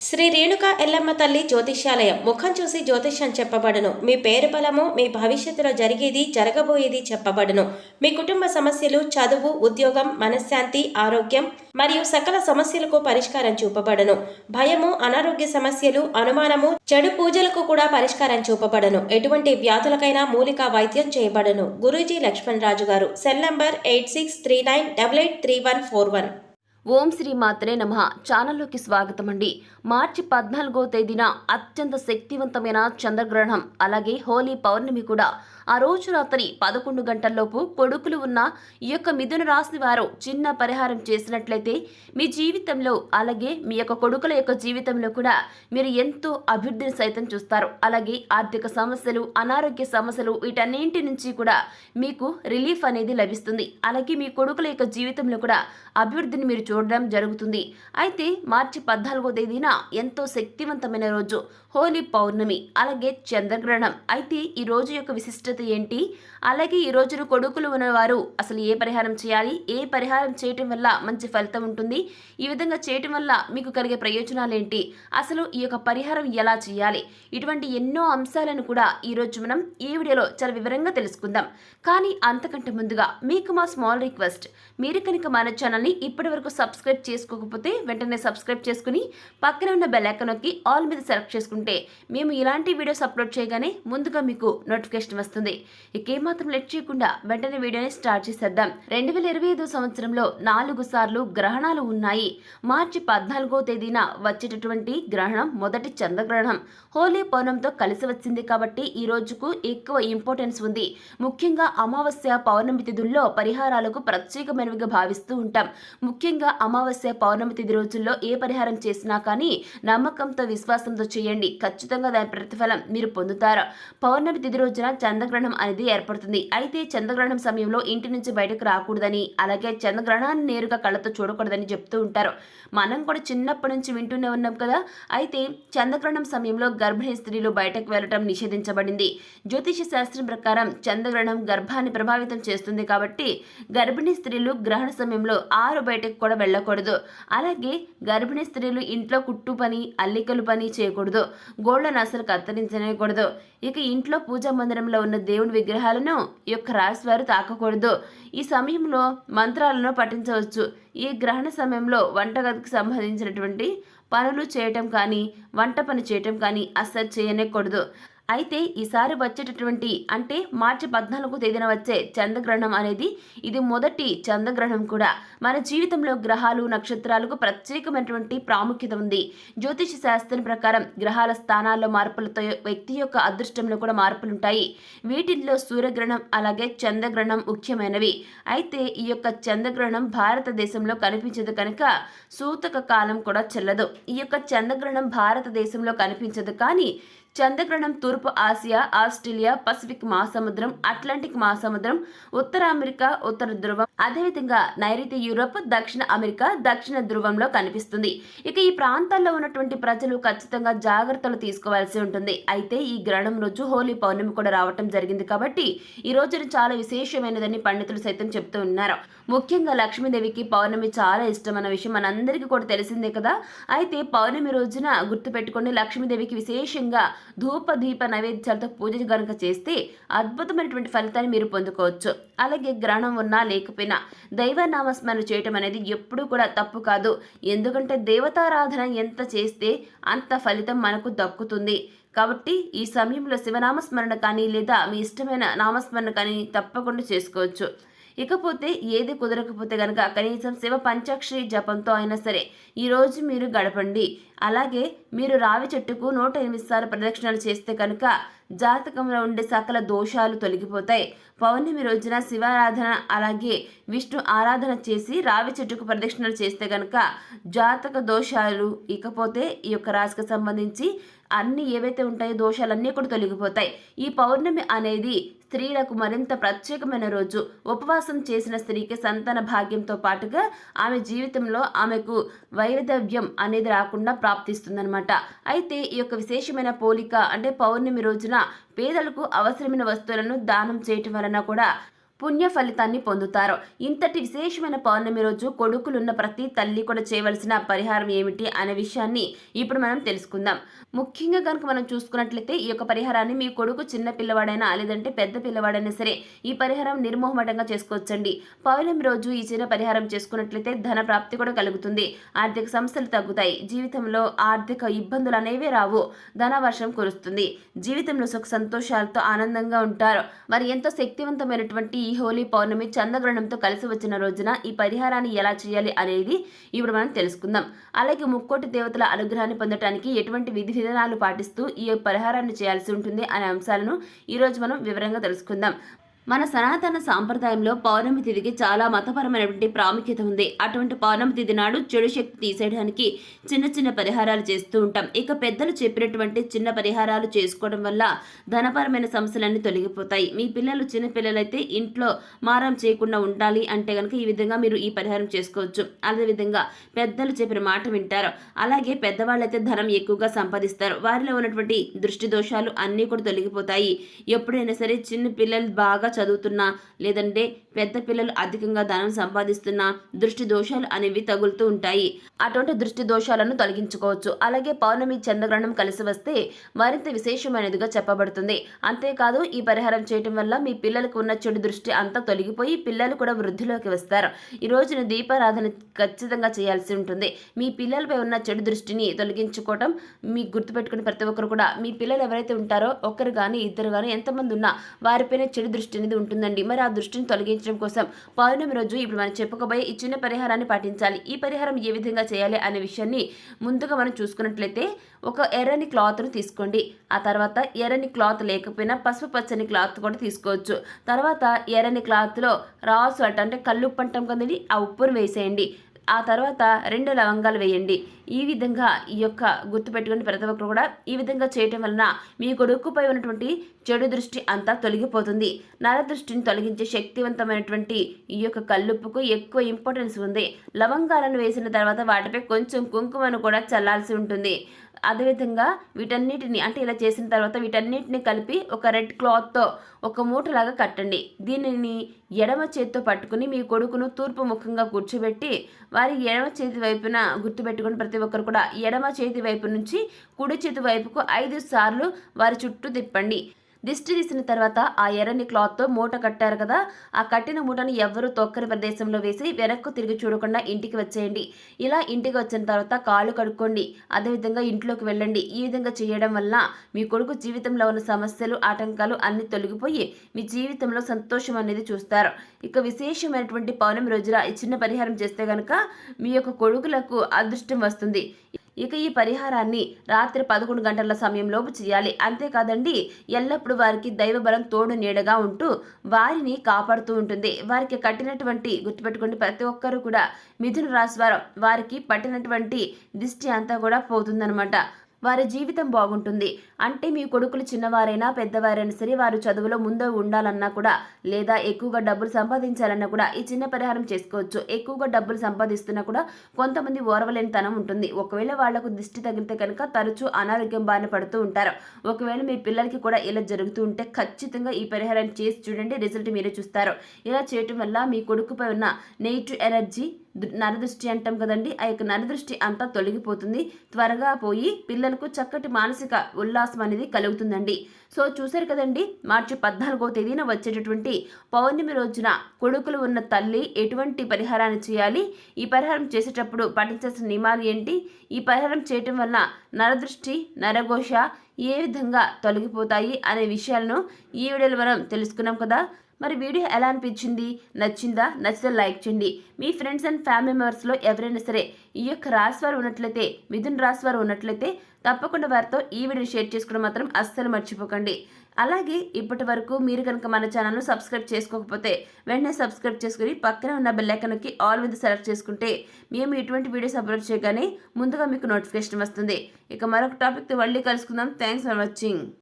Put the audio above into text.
శ్రీ రేణుకా ఎల్లమ్మ తల్లి జ్యోతిష్యాలయం ముఖం చూసి జ్యోతిష్యం చెప్పబడును. మీ పేరు బలము, మీ భవిష్యత్తులో జరిగేది జరగబోయేది చెప్పబడును. మీ కుటుంబ సమస్యలు, చదువు, ఉద్యోగం, మనశ్శాంతి, ఆరోగ్యం మరియు సకల సమస్యలకు పరిష్కారం చూపబడును. భయము, అనారోగ్య సమస్యలు, అనుమానము, చెడు పూజలకు కూడా పరిష్కారం చూపబడును. ఎటువంటి వ్యాధులకైనా మూలికా వైద్యం చేయబడును. గురూజీ లక్ష్మణ్ రాజు గారు. Cell number 8639883141. ఓం శ్రీ మాత్రే నమః. ఛానల్లోకి స్వాగతం అండి. మార్చి 14వ తేదీన అత్యంత శక్తివంతమైన చంద్రగ్రహణం, అలాగే హోలీ పౌర్ణమి కూడా. ఆ రోజు రాత్రి 11 గంటల్లోపు కొడుకులు ఉన్న ఈ యొక్క మిథున రాశి వారు చిన్న పరిహారం చేసినట్లయితే మీ జీవితంలో, అలాగే మీ యొక్క కొడుకుల యొక్క జీవితంలో కూడా మీరు ఎంతో అభివృద్ధిని సైతం చూస్తారు. అలాగే ఆర్థిక సమస్యలు, అనారోగ్య సమస్యలు, వీటన్నింటి నుంచి కూడా మీకు రిలీఫ్ అనేది లభిస్తుంది. అలాగే మీ కొడుకుల యొక్క జీవితంలో కూడా అభివృద్ధిని మీరు చూడడం జరుగుతుంది. అయితే మార్చి 14వ తేదీన ఎంతో శక్తివంతమైన రోజు, హోలీ పౌర్ణమి, అలాగే చంద్రగ్రహణం. అయితే ఈ రోజు యొక్క విశిష్టత ఏంటి, అలాగే ఈ రోజున కొడుకులు ఉన్నవారు అసలు ఏ పరిహారం చేయాలి, ఏ పరిహారం చేయటం వల్ల మంచి ఫలితం ఉంటుంది, ఈ విధంగా చేయటం వల్ల మీకు కలిగే ప్రయోజనాలు ఏంటి, అసలు ఈ యొక్క పరిహారం ఎలా చేయాలి, ఇటువంటి ఎన్నో అంశాలను కూడా ఈరోజు మనం ఈ వీడియోలో చాలా వివరంగా తెలుసుకుందాం. కానీ అంతకంటే ముందుగా మీకు మా స్మాల్ రిక్వెస్ట్, మీరు కనుక మన ఛానల్ని ఇప్పటి వరకు సబ్స్క్రైబ్ చేసుకోకపోతే వెంటనే సబ్స్క్రైబ్ చేసుకుని పక్కన ఉన్న బెల్ ఐకాన్ నొక్కి ఆల్ మీద సెలెక్ట్ చేసుకుంటే మేము ఇలాంటి వీడియోస్ అప్లోడ్ చేయగానే ముందుగా మీకు నోటిఫికేషన్ వస్తుంది. ఇక ఏమాత్రం లెట్ చేయకుండా వెంటనే వీడియోని స్టార్ట్ చేసేద్దాం. 2025 సంవత్సరంలో 4 సార్లు గ్రహణాలు ఉన్నాయి. మార్చి 14వ తేదీన వచ్చేటటువంటి గ్రహణం మొదటి చంద్రగ్రహణం హోలీ పౌర్ణమితో కలిసి వచ్చింది కాబట్టి ఈ రోజుకు ఎక్కువ ఇంపార్టెన్స్ ఉంది. ముఖ్యంగా అమావాస్య, పౌర్ణమి తిథుల్లో పరిహారాలకు ప్రత్యేకమైనవిగా భావిస్తూ ఉంటాం. ముఖ్యంగా అమావాస్య, పౌర్ణమి తిథి రోజుల్లో ఏ పరిహారం చేసినా కానీ నమ్మకంతో, విశ్వాసంతో చేయండి. ఖచ్చితంగా దాని ప్రతిఫలం మీరు పొందుతారు. పౌర్ణమి తిథి రోజున చంద్రగ్రహణం అనేది ఏర్పడుతుంది. అయితే చంద్రగ్రహణం సమయంలో ఇంటి నుంచి బయటకు రాకూడదని, అలాగే చంద్రగ్రహణాన్ని నేరుగా కళ్ళతో చూడకూడదని చెప్తూ ఉంటారు. మనం కూడా చిన్నప్పటి నుంచి వింటూనే ఉన్నాం కదా. అయితే చంద్రగ్రహణం సమయంలో గర్భిణీ స్త్రీలు బయటకు వెళ్ళటం నిషేధించబడింది. జ్యోతిష శాస్త్రం ప్రకారం చంద్రగ్రహణం గర్భాన్ని ప్రభావితం చేస్తుంది కాబట్టి గర్భిణీ స్త్రీలు గ్రహణ సమయంలో బయటకు కూడా వెళ్ళకూడదు. అలాగే గర్భిణీ స్త్రీలు ఇంట్లో కుట్టు పని, అల్లికలు పని చేయకూడదు. గోళ్లను అసలు కత్తిరించనేయకూడదు. ఇక ఇంట్లో పూజా మందిరంలో ఉన్న దేవుని విగ్రహాలను ఈ యొక్క రాశి వారు తాకకూడదు. ఈ సమయంలో మంత్రాలను పఠించవచ్చు. ఈ గ్రహణ సమయంలో వంటగదికి సంబంధించినటువంటి పనులు చేయటం కానీ, వంట పని చేయటం కానీ అస్సలు చేయనేకూడదు. అయితే ఈసారి వచ్చేటటువంటి, అంటే మార్చి 14వ తేదీన వచ్చే చంద్రగ్రహణం అనేది ఇది మొదటి చంద్రగ్రహణం కూడా. మన జీవితంలో గ్రహాలు, నక్షత్రాలకు ప్రత్యేకమైనటువంటి ప్రాముఖ్యత ఉంది. జ్యోతిష శాస్త్రం ప్రకారం గ్రహాల స్థానాల్లో మార్పులతో వ్యక్తి యొక్క అదృష్టంలో కూడా మార్పులుంటాయి. వీటిల్లో సూర్యగ్రహణం, అలాగే చంద్రగ్రహణం ముఖ్యమైనవి. అయితే ఈ యొక్క చంద్రగ్రహణం భారతదేశంలో కనిపించదు కనుక సూతక కాలం కూడా చెల్లదు. ఈ యొక్క చంద్రగ్రహణం భారతదేశంలో కనిపించదు. కానీ చంద్రగ్రహణం తూర్పు ఆసియా, ఆస్ట్రేలియా, పసిఫిక్ మహాసముద్రం, అట్లాంటిక్ మహాసముద్రం, ఉత్తర అమెరికా, ఉత్తర ధ్రువం, అదేవిధంగా నైరుతి యూరోప్, దక్షిణ అమెరికా, దక్షిణ ధ్రువంలో కనిపిస్తుంది. ఇక ఈ ప్రాంతాల్లో ఉన్నటువంటి ప్రజలు ఖచ్చితంగా జాగ్రత్తలు తీసుకోవాల్సి ఉంటుంది. అయితే ఈ గ్రహణం రోజు హోలీ పౌర్ణమి కూడా రావటం జరిగింది కాబట్టి ఈ రోజున చాలా విశేషమైనదని పండితులు సైతం చెప్తూ ఉన్నారు. ముఖ్యంగా లక్ష్మీదేవికి పౌర్ణమి చాలా ఇష్టం అన్న విషయం మనందరికీ కూడా తెలిసిందే కదా. అయితే పౌర్ణమి రోజున గుర్తుపెట్టుకుని లక్ష్మీదేవికి విశేషంగా ధూప దీప నైవేద్యాలతో పూజ గనుక చేస్తే అద్భుతమైనటువంటి ఫలితాన్ని మీరు పొందుకోవచ్చు. అలాగే గ్రహణం ఉన్నా లేకపోయినా దైవనామస్మరణ చేయటం అనేది ఎప్పుడూ కూడా తప్పు కాదు. ఎందుకంటే దేవతారాధన ఎంత చేస్తే అంత ఫలితం మనకు దక్కుతుంది. కాబట్టి ఈ సమయంలో శివనామస్మరణ కానీ, లేదా మీ ఇష్టమైన నామస్మరణ కానీ తప్పకుండా చేసుకోవచ్చు. ఇకపోతే ఏది కుదరకపోతే కనుక కనీసం శివ పంచాక్షరి జపంతో అయినా సరే ఈరోజు మీరు గడపండి. అలాగే మీరు రావి చెట్టుకు 108 సార్లు ప్రదక్షిణలు చేస్తే కనుక జాతకంలో ఉండే సకల దోషాలు తొలగిపోతాయి. పౌర్ణమి రోజున శివారాధన, అలాగే విష్ణు ఆరాధన చేసి రావి చెట్టుకు ప్రదక్షిణలు చేస్తే కనుక జాతక దోషాలు, ఇకపోతే ఈ యొక్క రాశికి సంబంధించి అన్ని ఏవైతే ఉంటాయో దోషాలన్నీ కూడా తొలగిపోతాయి. ఈ పౌర్ణమి అనేది స్త్రీలకు మరింత ప్రత్యేకమైన రోజు. ఉపవాసం చేసిన స్త్రీకి సంతాన భాగ్యంతో పాటుగా ఆమె జీవితంలో ఆమెకు వైదవ్యం అనేది రాకుండా ప్రాప్తిస్తుందన్నమాట. అయితే ఈ యొక్క విశేషమైన పోలిక, అంటే పౌర్ణమి రోజున పేదలకు అవసరమైన వస్తువులను దానం చేయటం వలన కూడా పుణ్య ఫలితాన్ని పొందుతారు. ఇంతటి విశేషమైన పౌర్ణమి రోజు కొడుకులున్న ప్రతి తల్లి కూడా చేయవలసిన పరిహారం ఏమిటి అనే విషయాన్ని ఇప్పుడు మనం తెలుసుకుందాం. ముఖ్యంగా కనుక మనం చూసుకున్నట్లయితే ఈ యొక్క పరిహారాన్ని మీ కొడుకు చిన్న పిల్లవాడైనా లేదంటే పెద్ద పిల్లవాడైనా సరే ఈ పరిహారం నిర్మోహమాటంగా చేసుకోవచ్చండి. పౌర్ణమి రోజు ఈ చిన్న పరిహారం చేసుకున్నట్లయితే ధన ప్రాప్తి కూడా కలుగుతుంది. ఆర్థిక సమస్యలు తగ్గుతాయి. జీవితంలో ఆర్థిక ఇబ్బందులు అనేవి రావు. ధనవర్షం కురుస్తుంది. జీవితంలో సుఖ సంతోషాలతో ఆనందంగా ఉంటారు. మరి ఎంతో శక్తివంతమైనటువంటి ఈ హోలీ పౌర్ణమి చంద్రగ్రహణంతో కలిసి వచ్చిన రోజున ఈ పరిహారాన్ని ఎలా చేయాలి అనేది ఇప్పుడు మనం తెలుసుకుందాం. అలాగే ముక్కోటి దేవతల అనుగ్రహాన్ని పొందడానికి ఎటువంటి విధి విధానాలు పాటిస్తూ ఈ పరిహారాన్ని చేయాల్సి ఉంటుంది అనే అంశాలను ఈరోజు మనం వివరంగా తెలుసుకుందాం. మన సనాతన సాంప్రదాయంలో పౌర్ణమి తిథికి చాలా మతపరమైనటువంటి ప్రాముఖ్యత ఉంది. అటువంటి పౌర్ణమి తిథి నాడు చెడు శక్తి తీసేయడానికి చిన్న చిన్న పరిహారాలు చేస్తూ ఉంటాం. ఇక పెద్దలు చెప్పినటువంటి చిన్న పరిహారాలు చేసుకోవడం వల్ల ధనపరమైన సమస్యలన్నీ తొలగిపోతాయి. మీ పిల్లలు చిన్న పిల్లలైతే ఇంట్లో మారం చేయకుండా ఉండాలి అంటే కనుక ఈ విధంగా మీరు ఈ పరిహారం చేసుకోవచ్చు. అదేవిధంగా పెద్దలు చెప్పిన మాట వింటారు. అలాగే పెద్దవాళ్ళైతే ధనం ఎక్కువగా సంపాదిస్తారు. వారిలో ఉన్నటువంటి దృష్టి దోషాలు అన్నీ కూడా తొలగిపోతాయి. ఎప్పుడైనా సరే చిన్న పిల్లలు బాగా చదువుతున్నా లేదంటే పెద్ద పిల్లలు అధికంగా ధనం సంపాదిస్తున్నా దృష్టి దోషాలు అనేవి తగులుతూ ఉంటాయి. అటువంటి దృష్టి దోషాలను తొలగించుకోవచ్చు. అలాగే పౌర్ణమి చంద్రగ్రహణం కలిసి వస్తే మరింత విశేషమైనదిగా చెప్పబడుతుంది. అంతేకాదు ఈ పరిహారం చేయటం వల్ల మీ పిల్లలకు ఉన్న చెడు దృష్టి అంతా తొలగిపోయి పిల్లలు కూడా వృద్ధిలోకి వస్తారు. ఈ రోజున దీపారాధన ఖచ్చితంగా చేయాల్సి ఉంటుంది. మీ పిల్లలపై ఉన్న చెడు దృష్టిని తొలగించుకోవటం మీకు గుర్తుపెట్టుకుని ప్రతి ఒక్కరు కూడా మీ పిల్లలు ఎవరైతే ఉంటారో ఒకరు కానీ ఇద్దరు కానీ ఎంతమంది ఉన్నా వారిపైన చెడు దృష్టి అనేది ఉంటుందండి. మరి ఆ దృష్టిని తొలగించడం కోసం పౌర్ణమి రోజు ఇప్పుడు మనం చెప్పుకోబోయే ఈ చిన్న పరిహారాన్ని పాటించాలి. ఈ పరిహారం ఏ విధంగా చేయాలి అనే విషయాన్ని ముందుగా మనం చూసుకున్నట్లయితే ఒక ఎర్రని క్లాత్ను తీసుకోండి. ఆ తర్వాత ఎర్రని క్లాత్ లేకపోయినా పసుపు పచ్చని క్లాత్ కూడా తీసుకోవచ్చు. తర్వాత ఎర్రని క్లాత్లో రా సాల్ట్ అంటే కల్లుప్పు అంటాం కదండి, ఆ ఉప్పును వేసేయండి. ఆ తర్వాత 2 లవంగాలు వేయండి. ఈ విధంగా ఈ యొక్క గుర్తుపెట్టుకుని ప్రతి ఒక్కరు కూడా ఈ విధంగా చేయటం వలన మీ కొడుకుపై ఉన్నటువంటి చెడు దృష్టి అంతా తొలగిపోతుంది. నర దృష్టిని తొలగించే శక్తివంతమైనటువంటి ఈ యొక్క కల్లుప్పుకు ఎక్కువ ఇంపార్టెన్స్ ఉంది. లవంగాలను వేసిన తర్వాత వాటిపై కొంచెం కుంకుమను కూడా చల్లాల్సి ఉంటుంది. అదేవిధంగా వీటన్నిటిని అంటే ఇలా చేసిన తర్వాత వీటన్నిటిని కలిపి ఒక రెడ్ క్లాత్తో ఒక మూటలాగా కట్టండి. దీనిని ఎడమ చేతితో పట్టుకుని మీ కొడుకును తూర్పు ముఖంగా కూర్చోబెట్టి వారి ఎడమ చేతి వైపున గుర్తుపెట్టుకుని ప్రతి ఒక్కరు కూడా ఎడమ చేతి వైపు నుంచి కుడి చేతి వైపుకు 5 సార్లు వారి చుట్టూ తిప్పండి. దిష్టి తీసిన తర్వాత ఆ ఎర్రని క్లాత్తో మూట కట్టారు కదా, ఆ కట్టిన మూటను ఎవ్వరూ తొక్కని ప్రదేశంలో వేసి వెనక్కు తిరిగి చూడకుండా ఇంటికి వచ్చేయండి. ఇలా ఇంటికి వచ్చిన తర్వాత కాళ్ళు కడుక్కోండి. అదేవిధంగా ఇంట్లోకి వెళ్ళండి. ఈ విధంగా చేయడం వల్ల మీ కొడుకు జీవితంలో ఉన్న సమస్యలు ఆటంకాలు అన్నీ తొలగిపోయి మీ జీవితంలో సంతోషం అనేది చూస్తారు. ఇక విశేషమైనటువంటి పౌర్ణమి రోజున ఈ చిన్న పరిహారం చేస్తే కనుక మీ యొక్క కొడుకులకు అదృష్టం వస్తుంది. ఇక ఈ పరిహారాన్ని రాత్రి 11 గంటల సమయంలోపు చేయాలి. అంతేకాదండి, ఎల్లప్పుడూ వారికి దైవబలం తోడు నీడగా ఉంటూ వారిని కాపాడుతూ ఉంటుంది. వారికి కట్టినటువంటి గుర్తుపెట్టుకోండి ప్రతి ఒక్కరూ కూడా మిథున రాశి వారికి పట్టినటువంటి దిష్టి అంతా కూడా పోతుందన్నమాట. వారి జీవితం బాగుంటుంది. అంటే మీ కొడుకులు చిన్నవారైనా పెద్దవారైనా సరే వారు చదువులో ముందు ఉండాలన్నా కూడా లేదా ఎక్కువగా డబ్బులు సంపాదించాలన్నా కూడా ఈ చిన్న పరిహారం చేసుకోవచ్చు. ఎక్కువగా డబ్బులు సంపాదిస్తున్నా కూడా కొంతమంది ఓర్వలేని తనం ఉంటుంది. ఒకవేళ వాళ్లకు దిష్టి తగిలితే కనుక తరచూ అనారోగ్యం బారిన పడుతూ ఉంటారు. ఒకవేళ మీ పిల్లలకి కూడా ఇలా జరుగుతూ ఉంటే ఖచ్చితంగా ఈ పరిహారం చేసి చూడండి, రిజల్ట్ మీరే చూస్తారు. ఇలా చేయటం వల్ల మీ కొడుకుపై ఉన్న నెగిటివ్ ఎనర్జీ నరదృష్టి అంటాం కదండి, ఆ యొక్క నరదృష్టి అంతా తొలగిపోతుంది. త్వరగా పోయి పిల్లలకు చక్కటి మానసిక ఉల్లాసం అనేది కలుగుతుందండి. సో చూసారు కదండి, మార్చి 14వ తేదీన వచ్చేటటువంటి పౌర్ణమి రోజున కొడుకులు ఉన్న తల్లి ఎటువంటి పరిహారాన్ని చేయాలి, ఈ పరిహారం చేసేటప్పుడు పాటించాల్సిన నియమాలు ఏంటి, ఈ పరిహారం చేయటం వల్ల నరదృష్టి నరఘోష ఏ విధంగా తొలగిపోతాయి అనే విషయాలను ఈ వీడియోలో మనం తెలుసుకున్నాం కదా. మరి వీడియో ఎలా అనిపించింది, నచ్చిందా? నచ్చితే లైక్ చేయండి. మీ ఫ్రెండ్స్ అండ్ ఫ్యామిలీ మెంబర్స్లో ఎవరైనా సరే ఈ యొక్క రాశి వారు ఉన్నట్లయితే, మిథున రాశి వారు ఉన్నట్లయితే తప్పకుండా వారితో ఈ వీడియో షేర్ చేసుకోవడం మాత్రం అస్సలు మర్చిపోకండి. అలాగే ఇప్పటి వరకు మీరు కనుక మన ఛానల్ను సబ్స్క్రైబ్ చేసుకోకపోతే వెంటనే సబ్స్క్రైబ్ చేసుకుని పక్కన ఉన్న బెల్ ఐకాన్కి ఆల్ మీద సెలెక్ట్ చేసుకుంటే మేము ఇటువంటి వీడియోస్ అప్లోడ్ చేయగానే ముందుగా మీకు నోటిఫికేషన్ వస్తుంది. ఇక మరొక టాపిక్తో మళ్ళీ కలుసుకుందాం. Thanks for watching.